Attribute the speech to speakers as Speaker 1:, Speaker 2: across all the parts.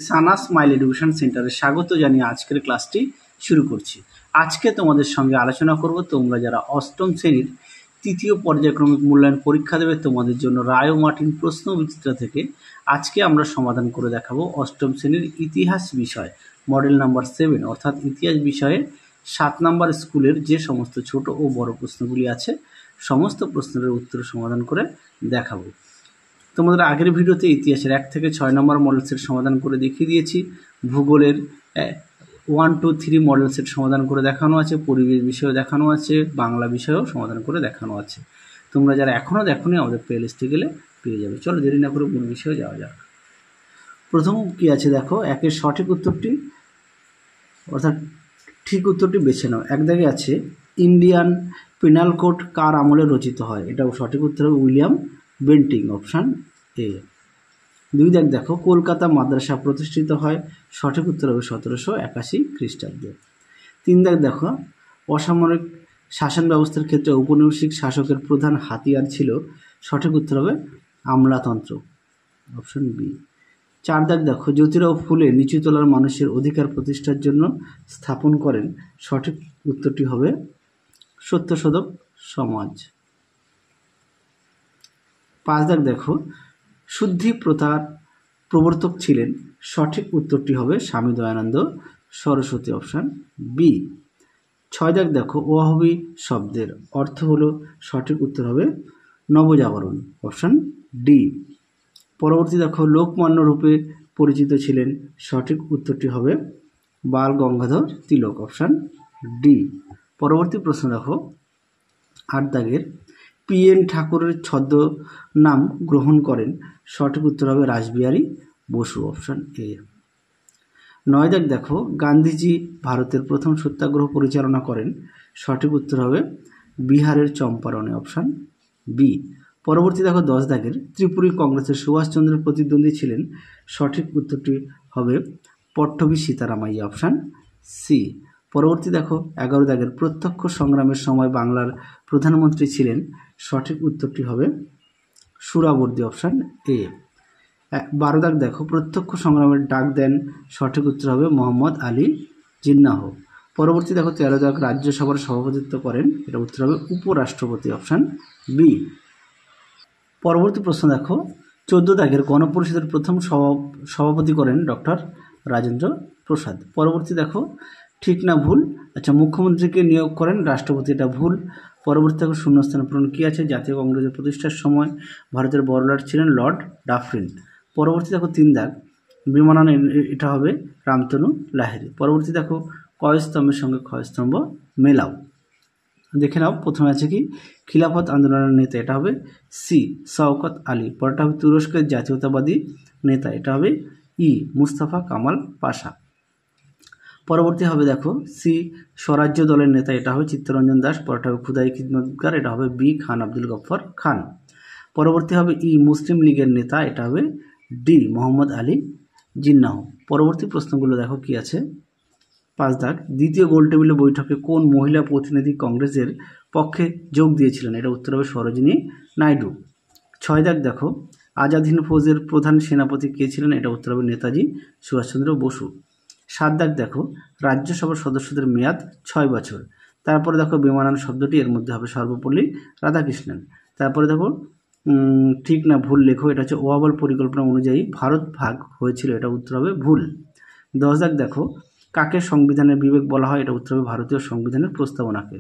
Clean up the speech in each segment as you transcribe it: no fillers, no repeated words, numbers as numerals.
Speaker 1: সানা smile education সেন্টারে স্বাগত জানিয়ে আজকের ক্লাসটি শুরু করছি। আজকে তোমাদের সঙ্গে আলোচনা করব তোমরা যারা অষ্টম শ্রেণীর তৃতীয় পর্যায়ক্রমিক মূল্যায়ন পরীক্ষা দেবে তোমাদের জন্য রায় ও মার্টিন প্রশ্ন বিচিত্রা থেকে আজকে আমরা সমাধান করে দেখাবো অষ্টম শ্রেণীর ইতিহাস বিষয় মডেল নাম্বার 7 অর্থাৎ ইতিহাস বিষয়ে 7 নম্বর স্কুলের যে সমস্ত ছোট ও বড় প্রশ্নগুলি আছে সমস্ত প্রশ্নের উত্তর সমাধান করে দেখাবো। তোমাদের আগের ভিডিওতে ইতিহাসের 1 থেকে 6 নম্বর মডেল সেট সমাধান করে দেখিয়ে দিয়েছি। ভূগোলের 1, 2, 3 মডেল সেট সমাধান করে দেখানো আছে, পরিবেশ বিষয়েও দেখানো আছে, বাংলা বিষয়েও সমাধান করে দেখানো আছে। তোমরা যারা এখনও দেখোনি আমাদের প্লেলিস্টে গেলে পেয়ে যাবে। চলো দেরি না করে মূল বিষয়ে যাওয়া যাক। প্রথম কি আছে দেখো, একের সঠিক উত্তরটি অর্থাৎ ঠিক উত্তরটি বেছে নাও। এক দাগে আছে ইন্ডিয়ান পেনাল কোড কার আমলে রচিত হয়, এটাও সঠিক উত্তর হবে উইলিয়াম বেন্টিং, অপশান এ। 2 দাগ দেখো কলকাতা মাদ্রাসা প্রতিষ্ঠিত হয়, সঠিক উত্তর হবে 1781 খ্রিস্টাব্দে। 3 দাগ দেখো অসামরিক শাসন ব্যবস্থার ক্ষেত্রে ঔপনিবেশিক শাসকের প্রধান হাতিয়ার ছিল, সঠিক উত্তর হবে আমলাতন্ত্র, অপশন বি। 4 দাগ দেখো জ্যোতিরাও ফুলে নিচু তলার মানুষের অধিকার প্রতিষ্ঠার জন্য স্থাপন করেন, সঠিক উত্তরটি হবে সত্যশোধক সমাজ। 5 দাগ দেখো শুদ্ধি প্রথার প্রবর্তক ছিলেন, সঠিক উত্তরটি হবে স্বামী দয়ানন্দ সরস্বতী, অপশান বি। 6 দাগ দেখো ওয়াহাবি শব্দের অর্থ হলো, সঠিক উত্তর হবে নবজাগরণ, অপশান ডি। পরবর্তী দেখো লোকমান্য রূপে পরিচিত ছিলেন, সঠিক উত্তরটি হবে বাল গঙ্গাধর তিলক, অপশান ডি। পরবর্তী প্রশ্ন দেখো 8 দাগের PN ঠাকুরের ছদ্ম নাম গ্রহণ করেন, সঠিক উত্তর হবে রাসবিহারী বসু, অপশান এ। 9 দাগ দেখো গান্ধীজি ভারতের প্রথম সত্যাগ্রহ পরিচালনা করেন, সঠিক উত্তর হবে বিহারের চম্পারণে, অপশান বি। পরবর্তী দেখো 10 দাগের ত্রিপুরী কংগ্রেসের সুভাষচন্দ্রের প্রতিদ্বন্দ্বী ছিলেন, সঠিক উত্তরটি হবে পট্টভী সীতারামাইয়া, অপশান সি। পরবর্তী দেখো 11 দাগের প্রত্যক্ষ সংগ্রামের সময় বাংলার প্রধানমন্ত্রী ছিলেন, সঠিক উত্তরটি হবে সুরাবর্দী, অপশান এ। 12 দাগ দেখো প্রত্যক্ষ সংগ্রামের ডাক দেন, সঠিক উত্তর হবে মোহাম্মদ আলী জিন্নাহ। পরবর্তী দেখো 13 দাগ রাজ্যসভার সভাপতিত্ব করেন, এটা উত্তর হবে উপরাষ্ট্রপতি, অপশান বি। পরবর্তী প্রশ্ন দেখো 14 দাগের গণপরিষদের প্রথম সভাপতি করেন ডক্টর রাজেন্দ্র প্রসাদ। পরবর্তী দেখো ঠিক না ভুল, আচ্ছা মুখ্যমন্ত্রীকে নিয়োগ করেন রাষ্ট্রপতি, এটা ভুল। পরবর্তী দেখো শূন্যস্থান পূরণ কী আছে, জাতীয় কংগ্রেসের প্রতিষ্ঠার সময় ভারতের বড়লাট ছিলেন লর্ড ডাফরিন। পরবর্তী দেখো 3 দাগ বিমানন, এটা হবে রামতনু লাহিড়ী। পরবর্তী দেখো কয়স্তম্ভের সঙ্গে ক্ষয়স্তম্ভ মেলাও, দেখে নাও। প্রথমে আছে কি খিলাফত আন্দোলনের নেতা, এটা হবে সি শওকত আলী। পরটা হবে তুরস্কের জাতীয়তাবাদী নেতা, এটা হবে ই মুস্তাফা কামাল পাশা। পরবর্তী হবে দেখো সি স্বরাজ্য দলের নেতা, এটা হবে চিত্তরঞ্জন দাস। পরটা হবে খুদাই খিদমতগার, এটা হবে বি খান আব্দুল গফফর খান। পরবর্তী হবে ই মুসলিম লীগের নেতা, এটা হবে ডি মোহাম্মদ আলী জিন্নাহ। পরবর্তী প্রশ্নগুলো দেখো কি আছে। 5 দাগ দ্বিতীয় গোলটেবিল বৈঠকে কোন মহিলা প্রতিনিধি কংগ্রেসের পক্ষে যোগ দিয়েছিলেন, এটা উত্তর হবে সরোজিনী নাইডু। 6 দাগ দেখো আজাদ হিন্দ ফৌজের প্রধান সেনাপতি কে ছিলেন, এটা উত্তর হবে নেতাজি সুভাষচন্দ্র বসু। 7 দাগ দেখো রাজ্যসভার সদস্যদের মেয়াদ 6 বছর। তারপরে দেখো বিমানন শব্দটি, এর মধ্যে হবে সর্বপল্লী রাধাকৃষ্ণন। তারপরে দেখো ঠিক না ভুল লেখো, এটা হচ্ছে ওয়াবল পরিকল্পনা অনুযায়ী ভারত ভাগ হয়েছিল, এটা উত্তর হবে ভুল। 10 দাগ দেখো কাকে সংবিধানের বিবেক বলা হয়, এটা উত্তর হবে ভারতীয় সংবিধানের প্রস্তাবনাকে।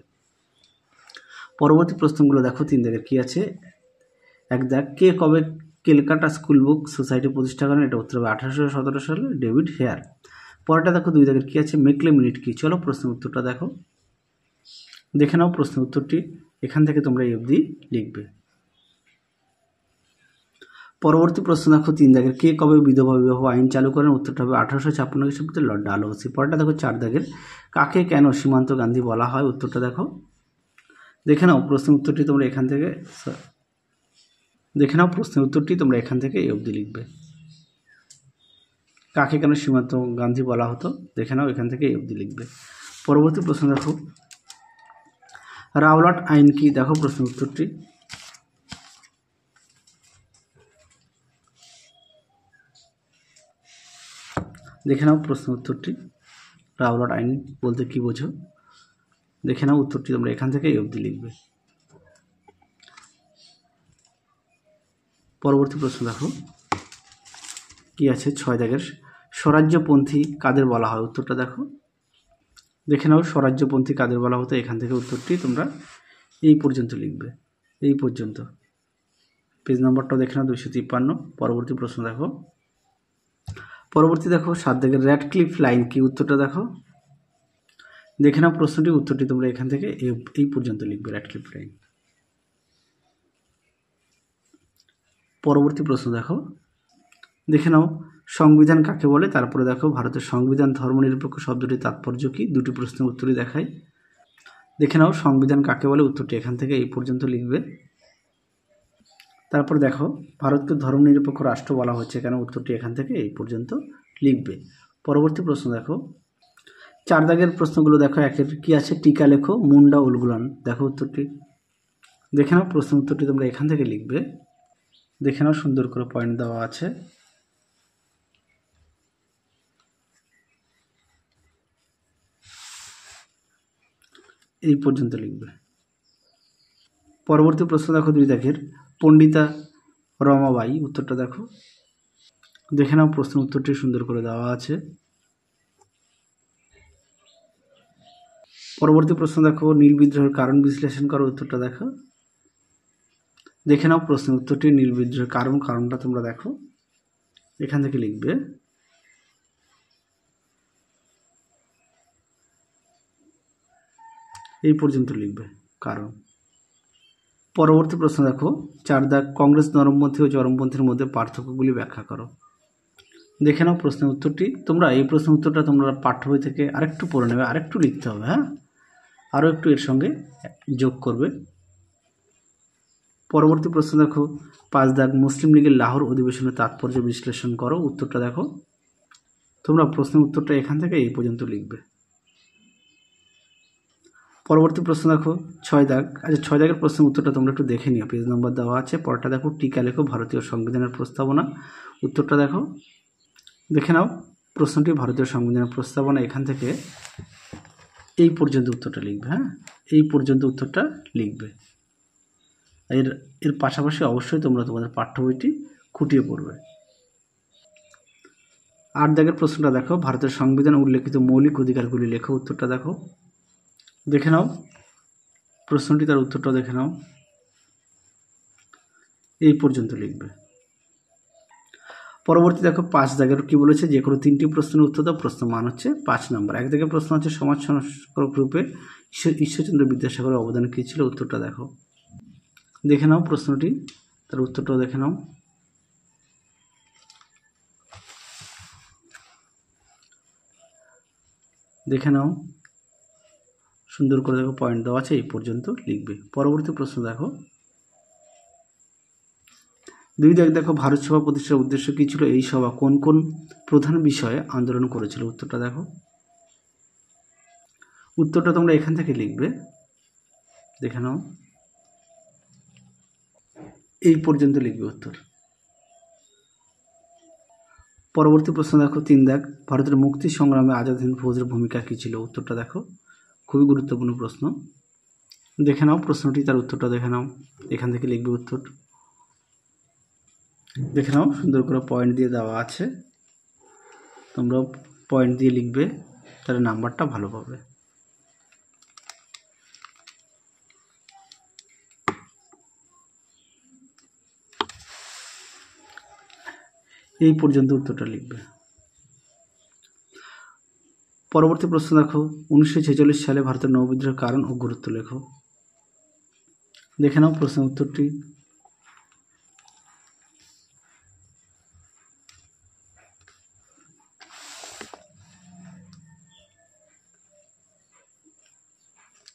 Speaker 1: পরবর্তী প্রশ্নগুলো দেখো 3 দাগের কি আছে। 1 দাগ কে কবে ক্যালকাটা স্কুল বুক সোসাইটি প্রতিষ্ঠা করেন, এটা উত্তর হবে 1817 সালে ডেভিড হেয়ার। পরেরটা দেখো 2 দাগের কি আছে মেকলে মিনিট কি, চলো প্রশ্নের উত্তরটা দেখো, দেখে নাও প্রশ্নের উত্তরটি, এখান থেকে তোমরা এই অবধি লিখবে। পরবর্তী প্রশ্ন দেখো 3 দাগের কে কবে বিধবা বিবাহ আইন চালু করেন, উত্তরটা হবে 1856 খ্রিস্টাব্দে লর্ড ডালহৌসি। পরটা দেখো 4 দাগের কাকে কেন সীমান্ত গান্ধী বলা হয়, উত্তরটা দেখো, দেখে নাও প্রশ্নের উত্তরটি তোমরা এখান থেকে এই অবধি লিখবে। কাকে কেন সীমান্ত গান্ধী বলা হতো, দেখে নাও এখান থেকে এই অবধি লিখবে। পরবর্তী প্রশ্ন দেখো রাওলাট আইন কি, দেখো প্রশ্নের উত্তরটি, দেখে নাও প্রশ্ন উত্তরটি। রাওলাট আইন বলতে কি বোঝো? দেখে নাও উত্তরটি তোমরা এখান থেকে এই অবধি লিখবে। পরবর্তী প্রশ্ন দেখো কি আছে 6 দাগের, স্বরাজ্যপন্থী কাদের বলা হয়? উত্তরটা দেখো। দেখে নাও স্বরাজ্যপন্থী কাদের বলা হতো, এখান থেকে উত্তরটি তোমরা এই পর্যন্ত লিখবে, এই পর্যন্ত। পেজ নম্বরটাও দেখে নাও 253। পরবর্তী প্রশ্ন দেখো, পরবর্তী দেখো 7 দাগের র্যাডক্লিফ লাইন কি? উত্তরটা দেখো। দেখে নাও প্রশ্নটি, উত্তরটি তোমরা এখান থেকে এই পর্যন্ত লিখবে, র্যাডক্লিফ লাইন। পরবর্তী প্রশ্ন দেখো, দেখে নাও সংবিধান কাকে বলে? তারপরে দেখো ভারতের সংবিধান ধর্মনিরপেক্ষ শব্দটির তাৎপর্য কি? দুটি প্রশ্নের উত্তরই দেখায়। দেখে নাও সংবিধান কাকে বলে, উত্তরটি এখান থেকে এই পর্যন্ত লিখবে। তারপর দেখো ভারতকে ধর্মনিরপেক্ষ রাষ্ট্র বলা হচ্ছে কেন? উত্তরটি এখান থেকে এই পর্যন্ত লিখবে। পরবর্তী প্রশ্ন দেখো 4 দাগের প্রশ্নগুলো দেখো, একের কি আছে? টিকা লেখো, মুন্ডা উলগুলান। দেখো উত্তরটি, দেখে নাও প্রশ্ন উত্তরটি তোমরা এখান থেকে লিখবে। দেখে নাও সুন্দর করে পয়েন্ট দেওয়া আছে। এই পর্যন্ত লিখবে। পরবর্তী প্রশ্ন দেখো 2 দাগের, পণ্ডিতা রমাবাই। উত্তরটা দেখো। দেখে নাও প্রশ্ন উত্তরটি সুন্দর করে দেওয়া আছে। পরবর্তী প্রশ্ন দেখো, নীল বিদ্রোহের কারণ বিশ্লেষণ করো। উত্তরটা দেখো। দেখে নাও প্রশ্ন উত্তরটি, নীল বিদ্রোহের কারণটা তোমরা দেখো, এখান থেকে লিখবে। এই পর্যন্ত লিখবে কারণ। পরবর্তী প্রশ্ন দেখো 4 দাগ, কংগ্রেস নরমপন্থী ও চরমপন্থীর মধ্যে পার্থক্যগুলি ব্যাখ্যা করো। দেখে নাও প্রশ্নের উত্তরটি। তোমরা এই প্রশ্ন উত্তরটা তোমরা পাঠ্য বই থেকে আরেকটু পড়ে নেবে, আরেকটু লিখতে হবে, হ্যাঁ, আরও একটু এর সঙ্গে যোগ করবে। পরবর্তী প্রশ্ন দেখো 5 দাগ, মুসলিম লীগের লাহোর অধিবেশনের তাৎপর্য বিশ্লেষণ করো। উত্তরটা দেখো। তোমরা প্রশ্নের উত্তরটা এখান থেকে এই পর্যন্ত লিখবে। পরবর্তী প্রশ্ন দেখো 6 দাগ। আচ্ছা 6 দাগের প্রশ্নের উত্তরটা তোমরা একটু দেখে নিও, পেজ নম্বর দেওয়া আছে। পরটা দেখো, টিকা লেখো, ভারতীয় সংবিধানের প্রস্তাবনা। উত্তরটা দেখো। দেখে নাও প্রশ্নটি, ভারতীয় সংবিধানের প্রস্তাবনা, এখান থেকে এই পর্যন্ত উত্তরটা লিখবে, হ্যাঁ, এই পর্যন্ত উত্তরটা লিখবে। এর পাশাপাশি অবশ্যই তোমরা তোমাদের পাঠ্য বইটি খুঁটিয়ে পড়বে। 8 দাগের প্রশ্নটা দেখো, ভারতের সংবিধানে উল্লেখিত মৌলিক অধিকারগুলি লেখো। উত্তরটা দেখো। দেখে নাও প্রশ্নটি, তার উত্তরটা দেখে নাও, এই পর্যন্ত লিখবে। পরবর্তী দেখো 5 দাগের কি বলেছে, যে কোনো 3টি প্রশ্নের উত্তর দাও। প্রশ্ন মান হচ্ছে 5 নম্বর। 1 দাগের প্রশ্ন হচ্ছে সমাজ সংস্কারক রূপে ঈশ্বরচন্দ্র বিদ্যাসাগরের অবদান কী ছিল? উত্তরটা দেখো। দেখে নাও প্রশ্নটি, তার উত্তরটাও দেখে নাও। দেখে নাও সুন্দর করে দেখো, পয়েন্ট দেওয়া আছে, এই পর্যন্ত লিখবে। পরবর্তী প্রশ্ন দেখো 2 দাগ দেখো, ভারত সভা প্রতিষ্ঠার উদ্দেশ্য কী ছিল? এই সভা কোন কোন প্রধান বিষয়ে আন্দোলন করেছিল? উত্তরটা দেখো। উত্তরটা তোমরা এখান থেকে লিখবে। দেখে নাও, এই পর্যন্ত লিখবে উত্তর। পরবর্তী প্রশ্ন দেখো 3 দাগ, ভারতের মুক্তি সংগ্রামে আজাদ হিন্দ ফৌজের ভূমিকা কী ছিল? উত্তরটা দেখো। খুবই গুরুত্বপূর্ণ প্রশ্ন। দেখে নাও প্রশ্নটি, তার উত্তরটা দেখে নাও, এখান থেকে লিখবে উত্তর। দেখে নাও সুন্দর করে পয়েন্ট দিয়ে দেওয়া আছে, তোমরাও পয়েন্ট দিয়ে লিখবে, তাহলে নাম্বারটা ভালো পাবে। এই পর্যন্ত উত্তরটা লিখবে। পরবর্তী প্রশ্ন দেখো 1946 সালে ভারতের নৌবিদ্রোহের কারণ ও গুরুত্ব লেখো। দেখে নাও প্রশ্নের উত্তরটি।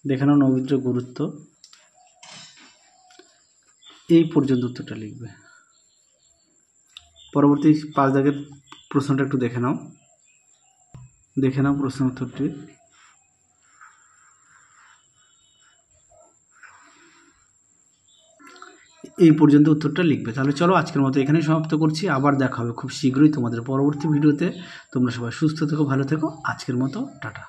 Speaker 1: দেখে নাও নৌবিদ্রোহ গুরুত্ব, এই পর্যন্ত উত্তরটা লিখবে। পরবর্তী 5 দাগের প্রশ্নটা একটু দেখে নাও। দেখে নাও প্রশ্ন উত্তরটি। এই পর্যন্ত উত্তরটা লিখবে। তাহলে চলো আজকের মতো এখানেই সমাপ্ত করছি, আবার দেখা হবে খুব শীঘ্রই তোমাদের পরবর্তী ভিডিওতে। তোমরা সবাই সুস্থ থেকো, ভালো থেকো, আজকের মতো টাটা।